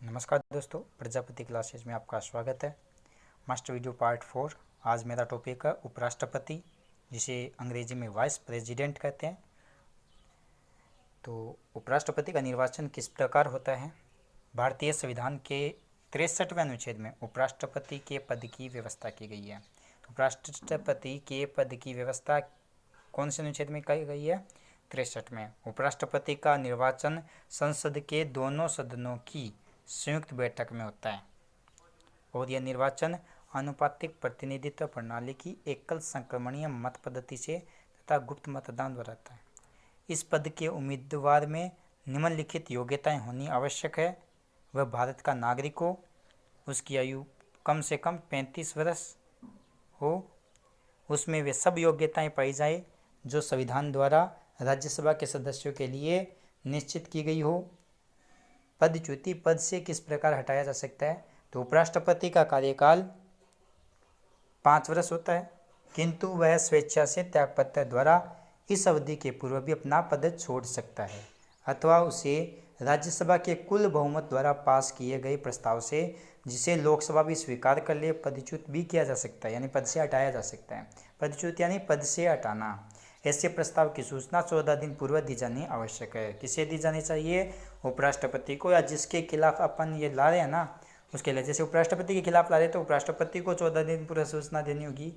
नमस्कार दोस्तों, प्रजापति क्लासेज में आपका स्वागत है। Master video part 4। आज मेरा टॉपिक है उपराष्ट्रपति, जिसे अंग्रेजी में वाइस प्रेसिडेंट कहते हैं। तो उपराष्ट्रपति का निर्वाचन किस प्रकार होता है? भारतीय संविधान के 63वें अनुच्छेद में उपराष्ट्रपति के पद की व्यवस्था की गई है। उपराष्ट्रपति के पद की व्यवस्था कौन से अनुच्छेद में की गई है? 63 में। उपराष्ट्रपति का निर्वाचन संसद के दोनों सदनों की संयुक्त बैठक में होता है और यह निर्वाचन आनुपातिक प्रतिनिधित्व प्रणाली की एकल संक्रमणीय मत पद्धति से तथा गुप्त मतदान द्वारा होता है। इस पद के उम्मीदवार में निम्नलिखित योग्यताएं होनी आवश्यक है। वह भारत का नागरिक हो, उसकी आयु कम से कम 35 वर्ष हो, उसमें वे सब योग्यताएं पाई जाए जो संविधान द्वारा राज्यसभा के सदस्यों के लिए निश्चित की गई हो। पदच्युति पद से किस प्रकार हटाया जा सकता है? तो उपराष्ट्रपति का कार्यकाल 5 वर्ष होता है, किंतु वह स्वेच्छा से त्यागपत्र द्वारा इस अवधि के पूर्व भी अपना पद छोड़ सकता है अथवा उसे राज्यसभा के कुल बहुमत द्वारा पास किए गए प्रस्ताव से, जिसे लोकसभा भी स्वीकार कर ले, पदच्युत भी किया जा सकता है, यानी पद से हटाया जा सकता है। पदच्युत यानी पद से हटाना। ऐसे प्रस्ताव की सूचना 14 दिन पूर्व दी जानी आवश्यक है। किसे दी जानी चाहिए? उपराष्ट्रपति को, या जिसके खिलाफ अपन ये ला रहे हैं ना उसके लिए। जैसे उपराष्ट्रपति के खिलाफ ला रहे तो उपराष्ट्रपति को 14 दिन पूर्व सूचना देनी होगी,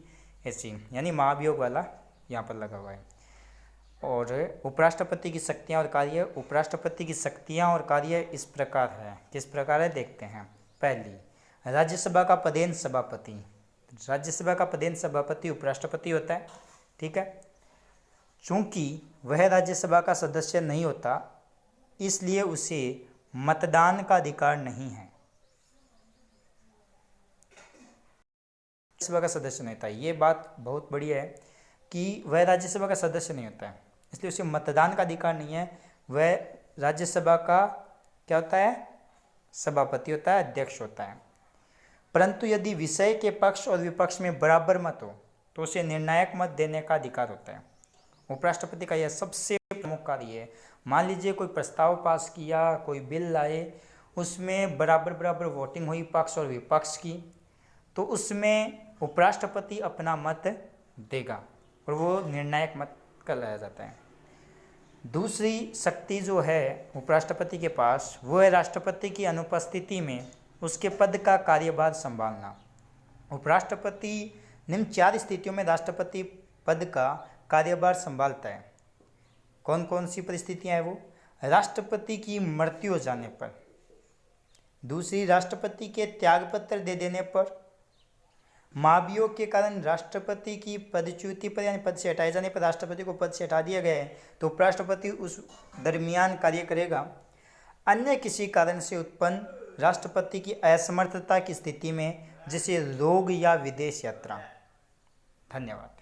ऐसी, यानी महाभियोग वाला यहाँ पर लगा हुआ है। और उपराष्ट्रपति की शक्तियाँ और कार्य। उपराष्ट्रपति की शक्तियाँ और कार्य इस प्रकार है। किस प्रकार है देखते हैं। पहली, राज्यसभा का पदेन सभापति। राज्यसभा का पदेन सभापति उपराष्ट्रपति होता है, ठीक है। चूंकि वह राज्यसभा का सदस्य नहीं होता, इसलिए उसे मतदान का अधिकार नहीं है। राज्यसभा का सदस्य नहीं होता, ये बात बहुत बढ़िया है कि वह राज्यसभा का सदस्य नहीं होता है, इसलिए उसे मतदान का अधिकार नहीं है। वह राज्यसभा का क्या होता है? सभापति होता है, अध्यक्ष होता है। परंतु यदि विषय के पक्ष और विपक्ष में बराबर मत हो तो उसे निर्णायक मत देने का अधिकार होता है। उपराष्ट्रपति का यह सबसे प्रमुख कार्य है। मान लीजिए कोई प्रस्ताव पास किया, कोई बिल लाए, उसमें बराबर वोटिंग हुई पक्ष और विपक्ष की, तो उसमें उपराष्ट्रपति अपना मत देगा और वो निर्णायक मत कहलाया जाता है। दूसरी शक्ति जो है उपराष्ट्रपति के पास, वो है राष्ट्रपति की अनुपस्थिति में उसके पद का कार्यभार संभालना। उपराष्ट्रपति निम्न 4 स्थितियों में राष्ट्रपति पद का कार्यभार संभालता है। कौन कौन सी परिस्थितियां हैं वो? राष्ट्रपति की मृत्यु हो जाने पर, दूसरी राष्ट्रपति के त्यागपत्र दे देने पर, महाभियोग के कारण राष्ट्रपति की पदच्युति पर यानी पद से हटाए जाने पर राष्ट्रपति को पद से हटा दिया गया है तो उपराष्ट्रपति उस दरमियान कार्य करेगा। अन्य किसी कारण से उत्पन्न राष्ट्रपति की असमर्थता की स्थिति में, जैसे रोग या विदेश यात्रा। धन्यवाद।